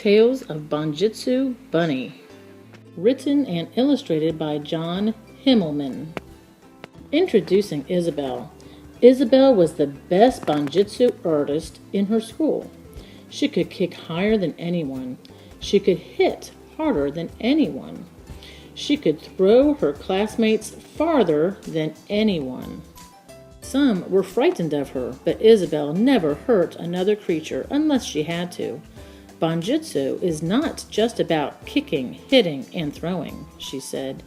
Tales of Bunjitsu Bunny. Written and illustrated by John Himmelman. Introducing Isabel. Isabel was the best Bunjitsu artist in her school. She could kick higher than anyone. She could hit harder than anyone. She could throw her classmates farther than anyone. Some were frightened of her, but Isabel never hurt another creature unless she had to. Bunjitsu is not just about kicking, hitting, and throwing, she said.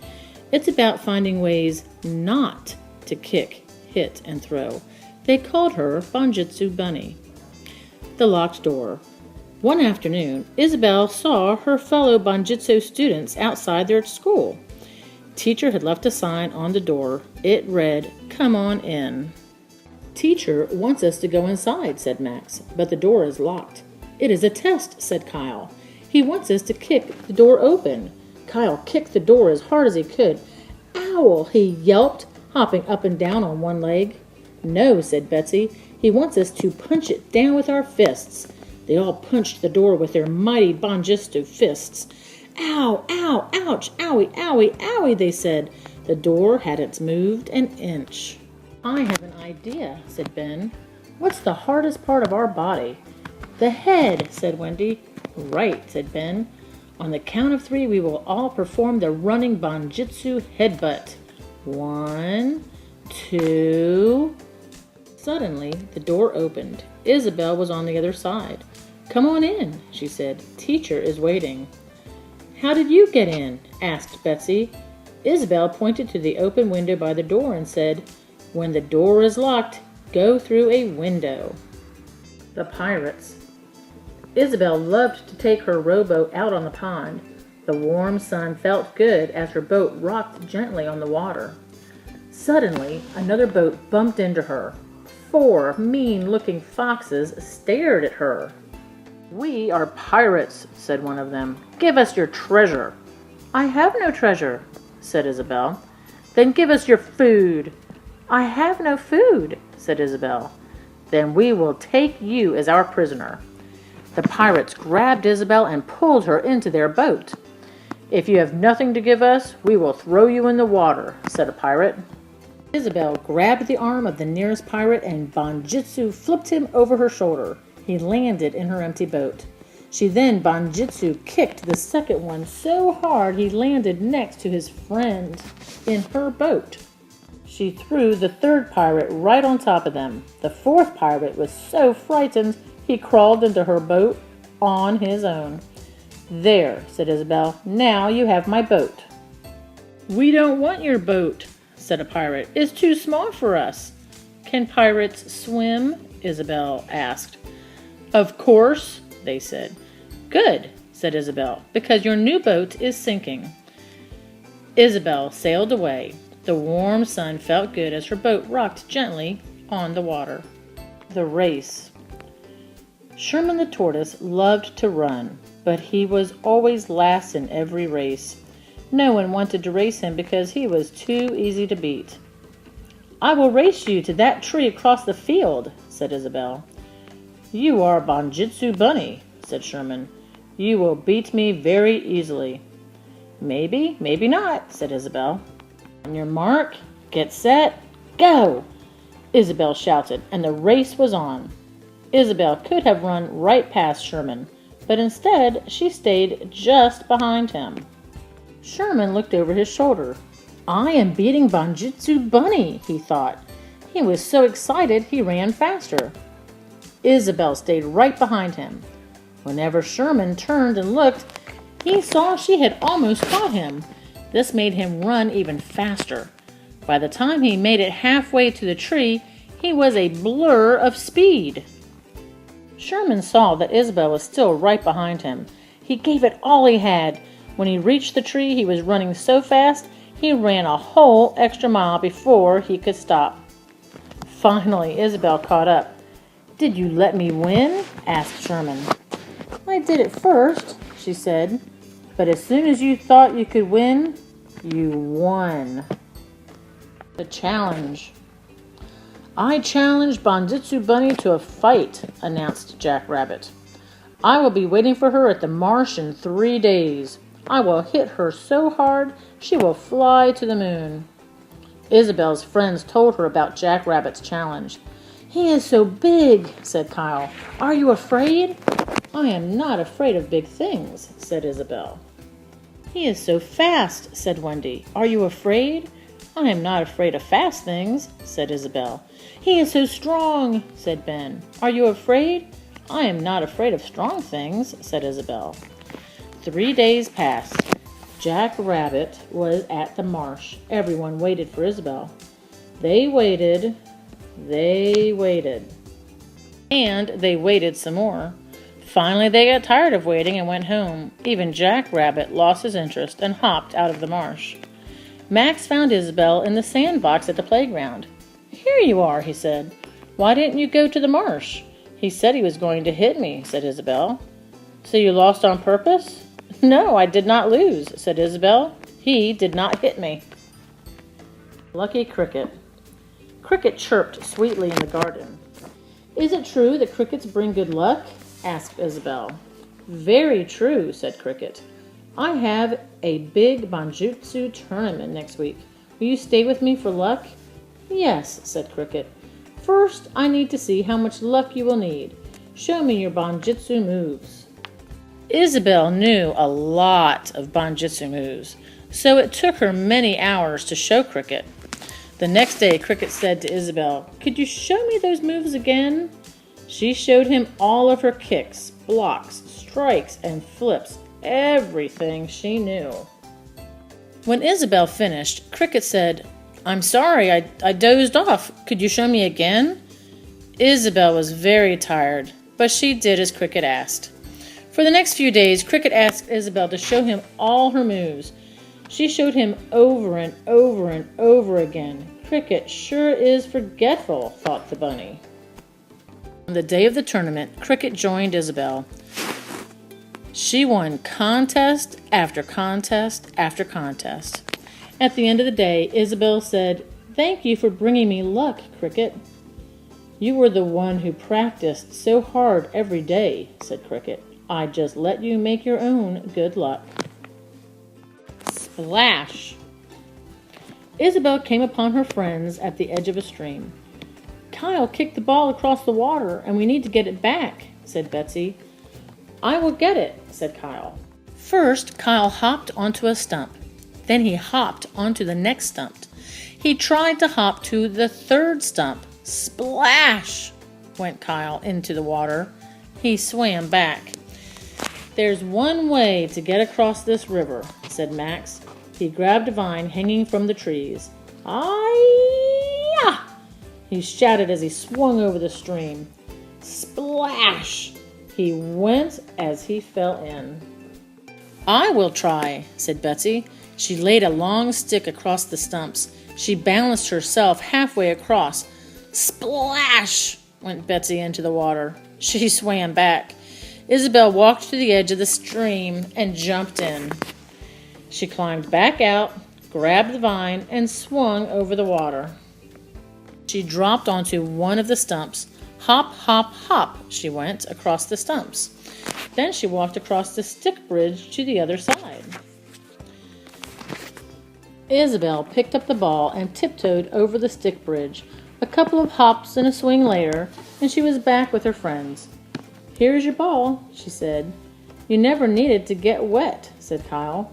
It's about finding ways not to kick, hit, and throw. They called her Bunjitsu Bunny. The locked door. One afternoon, Isabel saw her fellow Bunjitsu students outside their school. Teacher had left a sign on the door. It read, "Come on in." "Teacher wants us to go inside," said Max, "but the door is locked." "It is a test," said Kyle. "He wants us to kick the door open." Kyle kicked the door as hard as he could. "Ow!" he yelped, hopping up and down on one leg. "No," said Betsy. "He wants us to punch it down with our fists." They all punched the door with their mighty Bunjitsu fists. "Ow! Ow! Ouch! Owie! Owie! Owie!" they said. The door hadn't moved an inch. "I have an idea," said Ben. "What's the hardest part of our body?" "The head," said Wendy. "Right," said Ben. "On the count of 3, we will all perform the running Bunjitsu headbutt. 1, 2... Suddenly, the door opened. Isabel was on the other side. "Come on in," she said. "Teacher is waiting." "How did you get in?" asked Betsy. Isabel pointed to the open window by the door and said, "When the door is locked, go through a window." The pirates. Isabel loved to take her rowboat out on the pond. The warm sun felt good as her boat rocked gently on the water. Suddenly, another boat bumped into her. 4 mean-looking foxes stared at her. "We are pirates," said one of them. "Give us your treasure." "I have no treasure," said Isabel. "Then give us your food." "I have no food," said Isabel. "Then we will take you as our prisoner." The pirates grabbed Isabel and pulled her into their boat. "If you have nothing to give us, we will throw you in the water," said a pirate. Isabel grabbed the arm of the nearest pirate and Bunjitsu flipped him over her shoulder. He landed in her empty boat. She then Bunjitsu kicked the second one so hard he landed next to his friend in her boat. She threw the third pirate right on top of them. The fourth pirate was so frightened he crawled into her boat on his own. "There," said Isabel. "Now you have my boat." "We don't want your boat," said a pirate. "It's too small for us." "Can pirates swim?" Isabel asked. "Of course," they said. "Good," said Isabel, "because your new boat is sinking." Isabel sailed away. The warm sun felt good as her boat rocked gently on the water. The race. Sherman the tortoise loved to run, but he was always last in every race. No one wanted to race him because he was too easy to beat. "I will race you to that tree across the field," said Isabel. "You are Bunjitsu Bunny," said Sherman. "You will beat me very easily." "Maybe, maybe not," said Isabel. "On your mark, get set, go!" Isabel shouted, and the race was on. Isabel could have run right past Sherman, but instead she stayed just behind him. Sherman looked over his shoulder. "I am beating Bunjitsu Bunny," he thought. He was so excited he ran faster. Isabel stayed right behind him. Whenever Sherman turned and looked, he saw she had almost caught him. This made him run even faster. By the time he made it halfway to the tree, he was a blur of speed. Sherman saw that Isabel was still right behind him. He gave it all he had. When he reached the tree, he was running so fast, he ran a whole extra mile before he could stop. Finally, Isabel caught up. "Did you let me win?" asked Sherman. "I did at first," she said. "But as soon as you thought you could win, you won." The challenge. "I challenge Bunjitsu Bunny to a fight," announced Jackrabbit. I will be waiting for her at the marsh in 3 days. I will hit her so hard she will fly to the moon." Isabel's friends told her about Jackrabbit's challenge. "He is so big," said Kyle. "Are you afraid?" "I am not afraid of big things," said Isabel. "He is so fast," said Wendy. "Are you afraid?" "I am not afraid of fast things," said Isabel. "He is so strong," said Ben. "Are you afraid?" "I am not afraid of strong things," said Isabel. 3 days passed. Jack Rabbit was at the marsh. Everyone waited for Isabel. They waited. And they waited some more. Finally, they got tired of waiting and went home. Even Jack Rabbit lost his interest and hopped out of the marsh. Max found Isabel in the sandbox at the playground. "Here you are," he said. "Why didn't you go to the marsh?" "He said he was going to hit me," said Isabel. "So you lost on purpose?" "No, I did not lose," said Isabel. "He did not hit me." Lucky Cricket. Cricket chirped sweetly in the garden. "Is it true that crickets bring good luck?" asked Isabel. "Very true," said Cricket. "I have a big Bunjitsu tournament next week. Will you stay with me for luck?" "Yes," said Cricket. "First, I need to see how much luck you will need. Show me your Bunjitsu moves." Isabel knew a lot of Bunjitsu moves, so it took her many hours to show Cricket. The next day, Cricket said to Isabel, "Could you show me those moves again?" She showed him all of her kicks, blocks, strikes, and flips, everything she knew. When Isabel finished, Cricket said, "I'm sorry, I dozed off. Could you show me again?" Isabel was very tired, but she did as Cricket asked. For the next few days, Cricket asked Isabel to show him all her moves. She showed him over and over and over again. Cricket sure is forgetful, thought the bunny. On the day of the tournament, Cricket joined Isabel. She won contest after contest after contest. At the end of the day, Isabel said, "Thank you for bringing me luck, Cricket." "You were the one who practiced so hard every day," said Cricket. "I just let you make your own good luck." Splash! Isabel came upon her friends at the edge of a stream. "Kyle kicked the ball across the water, and we need to get it back," said Betsy. "I will get it," said Kyle. First, Kyle hopped onto a stump. Then he hopped onto the next stump. He tried to hop to the third stump. Splash! Went Kyle into the water. He swam back. "There's one way to get across this river," said Max. He grabbed a vine hanging from the trees. "Hi-yah!" he shouted as he swung over the stream. Splash! He went as he fell in. "I will try," said Betsy. She laid a long stick across the stumps. She balanced herself halfway across. Splash! Went Betsy into the water. She swam back. Isabel walked to the edge of the stream and jumped in. She climbed back out, grabbed the vine, and swung over the water. She dropped onto one of the stumps. Hop, hop, hop, she went across the stumps. Then she walked across the stick bridge to the other side. Isabel picked up the ball and tiptoed over the stick bridge. A couple of hops and a swing later, and she was back with her friends. "Here's your ball," she said. "You never needed to get wet," said Kyle.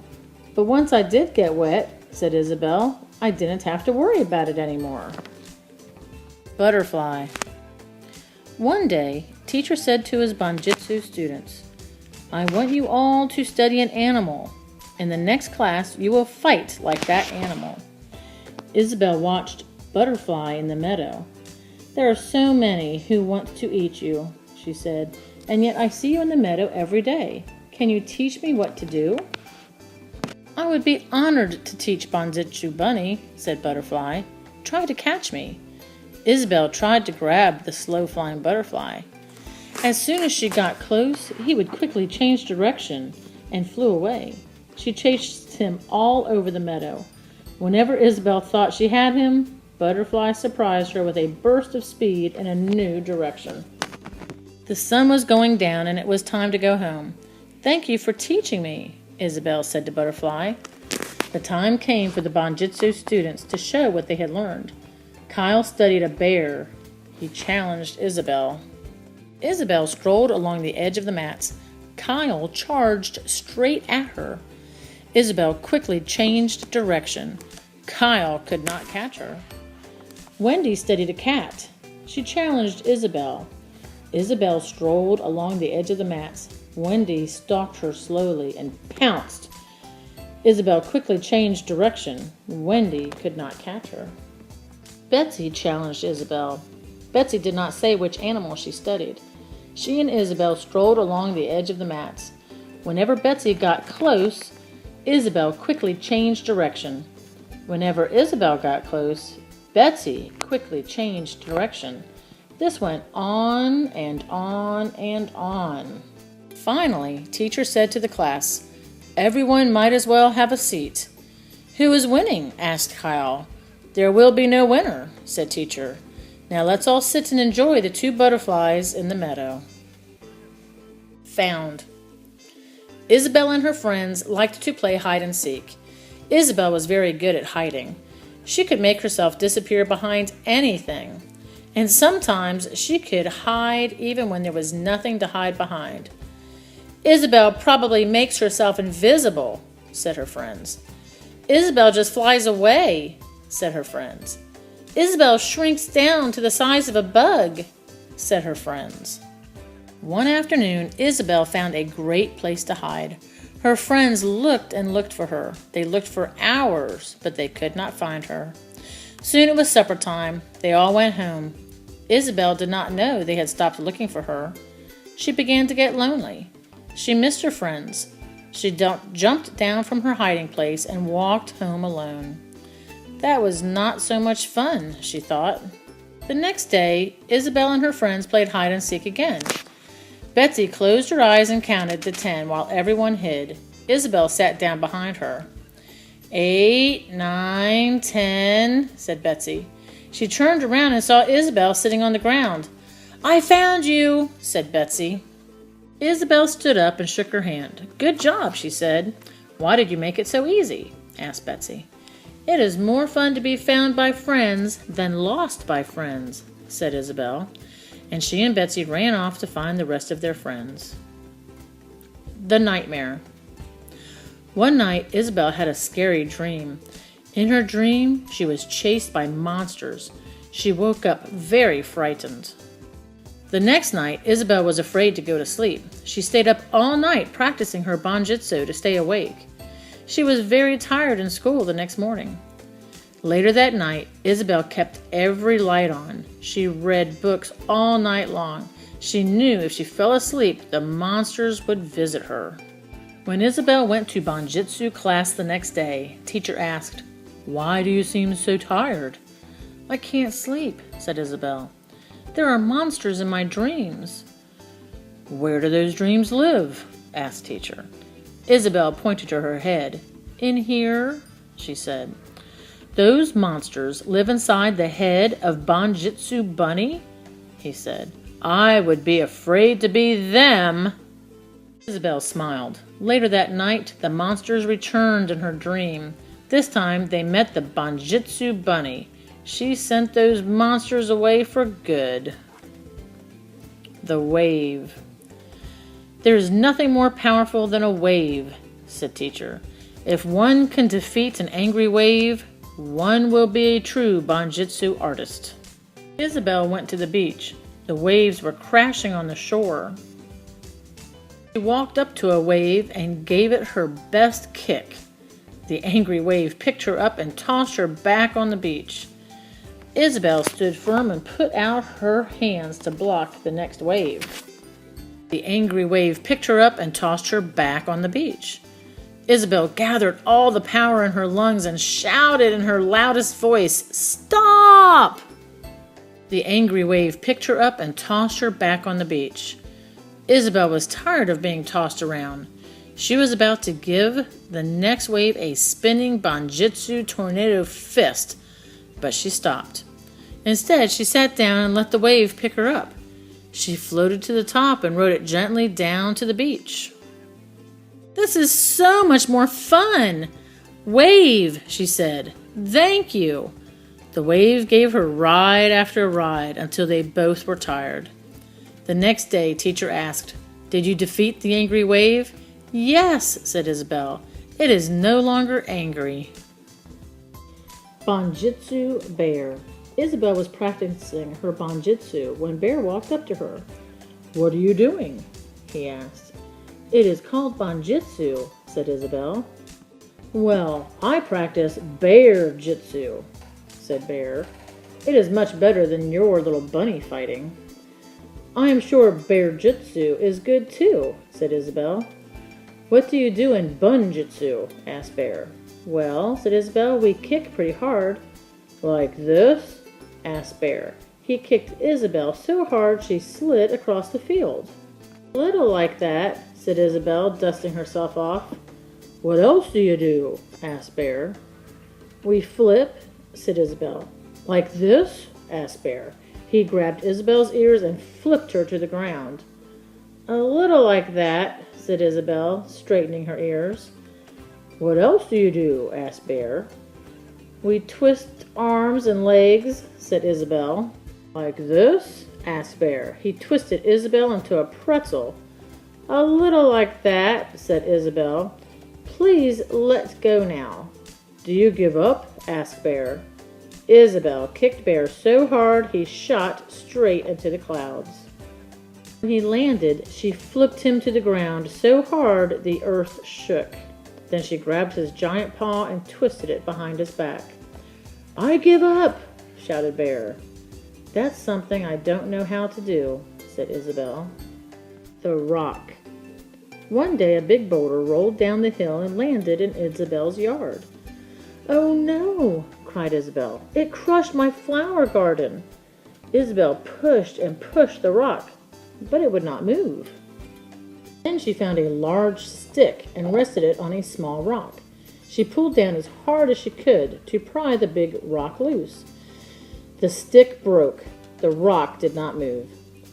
"But once I did get wet," said Isabel, "I didn't have to worry about it anymore." Butterfly. One day, teacher said to his Bunjitsu students, "I want you all to study an animal. In the next class, you will fight like that animal." Isabel watched Butterfly in the meadow. "There are so many who want to eat you," she said, "and yet I see you in the meadow every day. Can you teach me what to do?" "I would be honored to teach Bunjitsu Bunny," said Butterfly. "Try to catch me." Isabel tried to grab the slow-flying butterfly. As soon as she got close, he would quickly change direction and flew away. She chased him all over the meadow. Whenever Isabel thought she had him, Butterfly surprised her with a burst of speed in a new direction. The sun was going down and it was time to go home. "Thank you for teaching me," Isabel said to Butterfly. The time came for the Bunjitsu students to show what they had learned. Kyle studied a bear. He challenged Isabel. Isabel strolled along the edge of the mats. Kyle charged straight at her. Isabel quickly changed direction. Kyle could not catch her. Wendy studied a cat. She challenged Isabel. Isabel strolled along the edge of the mats. Wendy stalked her slowly and pounced. Isabel quickly changed direction. Wendy could not catch her. Betsy challenged Isabel. Betsy did not say which animal she studied. She and Isabel strolled along the edge of the mats. Whenever Betsy got close, Isabel quickly changed direction. Whenever Isabel got close, Betsy quickly changed direction. This went on and on and on. Finally, teacher said to the class, "Everyone might as well have a seat." "Who is winning?" asked Kyle. "There will be no winner," said teacher. "Now let's all sit and enjoy the two butterflies in the meadow." Found. Isabel and her friends liked to play hide and seek. Isabel was very good at hiding. She could make herself disappear behind anything. And sometimes she could hide even when there was nothing to hide behind. "Isabel probably makes herself invisible," said her friends. "Isabel just flies away," said her friends. "Isabel shrinks down to the size of a bug," said her friends. One afternoon, Isabel found a great place to hide. Her friends looked and looked for her. They looked for hours, but they could not find her. Soon it was supper time. They all went home. Isabel did not know they had stopped looking for her. She began to get lonely. She missed her friends. She jumped down from her hiding place and walked home alone. That was not so much fun, she thought. The next day, Isabel and her friends played hide and seek again. Betsy closed her eyes and counted to 10 while everyone hid. Isabel sat down behind her. 8, 9, 10, said Betsy. She turned around and saw Isabel sitting on the ground. "I found you," said Betsy. Isabel stood up and shook her hand. "Good job," she said. "Why did you make it so easy?" asked Betsy. "It is more fun to be found by friends than lost by friends," said Isabel. And she and Betsy ran off to find the rest of their friends. The Nightmare. One night, Isabel had a scary dream. In her dream, she was chased by monsters. She woke up very frightened. The next night, Isabel was afraid to go to sleep. She stayed up all night practicing her Bunjitsu to stay awake. She was very tired in school the next morning. Later that night, Isabel kept every light on. She read books all night long. She knew if she fell asleep, the monsters would visit her. When Isabel went to Bunjitsu class the next day, teacher asked, "Why do you seem so tired?" "I can't sleep," said Isabel. "There are monsters in my dreams." "Where do those dreams live?" asked teacher. Isabel pointed to her head. "In here," she said. "Those monsters live inside the head of Bunjitsu Bunny?" he said. "I would be afraid to be them." Isabel smiled. Later that night, the monsters returned in her dream. This time, they met the Bunjitsu Bunny. She sent those monsters away for good. The wave. "There is nothing more powerful than a wave," said teacher. "If one can defeat an angry wave, one will be a true Bunjitsu artist." Isabel went to the beach. The waves were crashing on the shore. She walked up to a wave and gave it her best kick. The angry wave picked her up and tossed her back on the beach. Isabel stood firm and put out her hands to block the next wave. The angry wave picked her up and tossed her back on the beach. Isabel gathered all the power in her lungs and shouted in her loudest voice, "Stop!" The angry wave picked her up and tossed her back on the beach. Isabel was tired of being tossed around. She was about to give the next wave a spinning Bunjitsu tornado fist, but she stopped. Instead, she sat down and let the wave pick her up. She floated to the top and rode it gently down to the beach. "This is so much more fun! Wave," she said. "Thank you." The wave gave her ride after ride until they both were tired. The next day, teacher asked, "Did you defeat the angry wave?" "Yes," said Isabel. "It is no longer angry." Bunjitsu Bear. Isabel was practicing her Bunjitsu when Bear walked up to her. "What are you doing?" he asked. "It is called Bunjitsu," said Isabel. "Well, I practice Bear Jitsu," said Bear. "It is much better than your little bunny fighting." "I am sure Bear Jitsu is good too," said Isabel. "What do you do in Bunjitsu?" asked Bear. "Well," said Isabel, "we kick pretty hard." "Like this?" asked Bear. He kicked Isabel so hard she slid across the field. "Little like that," said Isabel, dusting herself off. "What else do you do?" asked Bear. "We flip," said Isabel. "Like this?" asked Bear. He grabbed Isabel's ears and flipped her to the ground. "A little like that," said Isabel, straightening her ears. "What else do you do?" asked Bear. "We twist arms and legs," said Isabel. "Like this?" asked Bear. He twisted Isabel into a pretzel. "A little like that," said Isabel. "Please let's go now." "Do you give up?" asked Bear. Isabel kicked Bear so hard he shot straight into the clouds. When he landed, she flipped him to the ground so hard the earth shook. Then she grabbed his giant paw and twisted it behind his back. "I give up!" shouted Bear. "That's something I don't know how to do," said Isabel. The Rock. One day a big boulder rolled down the hill and landed in Isabel's yard. "Oh no!" cried Isabel. "It crushed my flower garden." Isabel pushed and pushed the rock, but it would not move. Then she found a large stick and rested it on a small rock. She pulled down as hard as she could to pry the big rock loose. The stick broke. The rock did not move.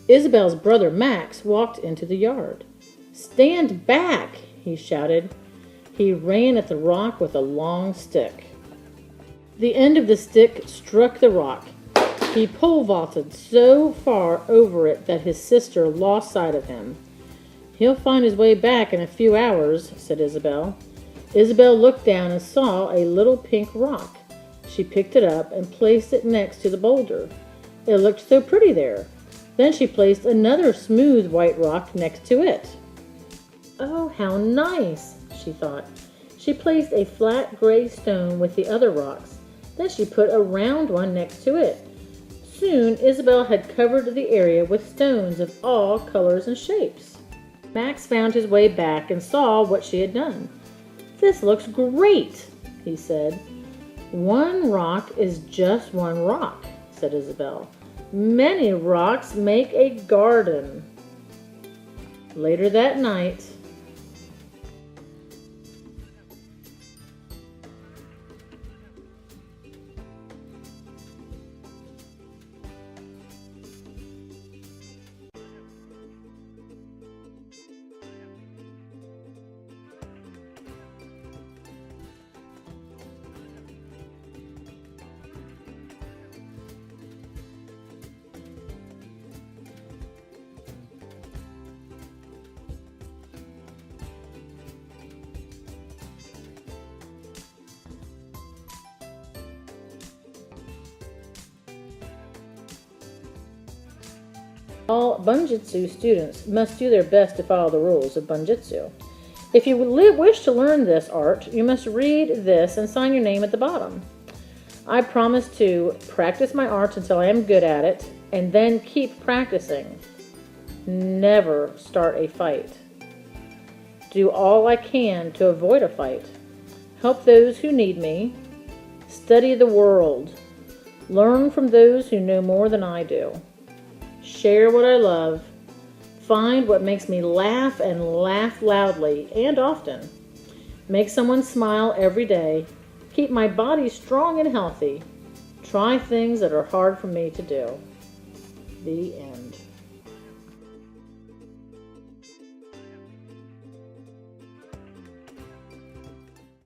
Isabel's brother Max walked into the yard. "Stand back!" he shouted. He ran at the rock with a long stick. The end of the stick struck the rock. He pole vaulted so far over it that his sister lost sight of him. "He'll find his way back in a few hours," said Isabel. Isabel looked down and saw a little pink rock. She picked it up and placed it next to the boulder. It looked so pretty there. Then she placed another smooth white rock next to it. "Oh, how nice," she thought. She placed a flat gray stone with the other rocks. Then she put a round one next to it. Soon Isabel had covered the area with stones of all colors and shapes. Max found his way back and saw what she had done. "This looks great," he said. "One rock is just one rock," said Isabel. "Many rocks make a garden." Later that night, all Bunjitsu students must do their best to follow the rules of Bunjitsu. If you wish to learn this art, you must read this and sign your name at the bottom. I promise to practice my art until I am good at it, and then keep practicing. Never start a fight. Do all I can to avoid a fight. Help those who need me. Study the world. Learn from those who know more than I do. Share what I love. Find what makes me laugh and laugh loudly and often. Make someone smile every day. Keep my body strong and healthy. Try things that are hard for me to do. The end.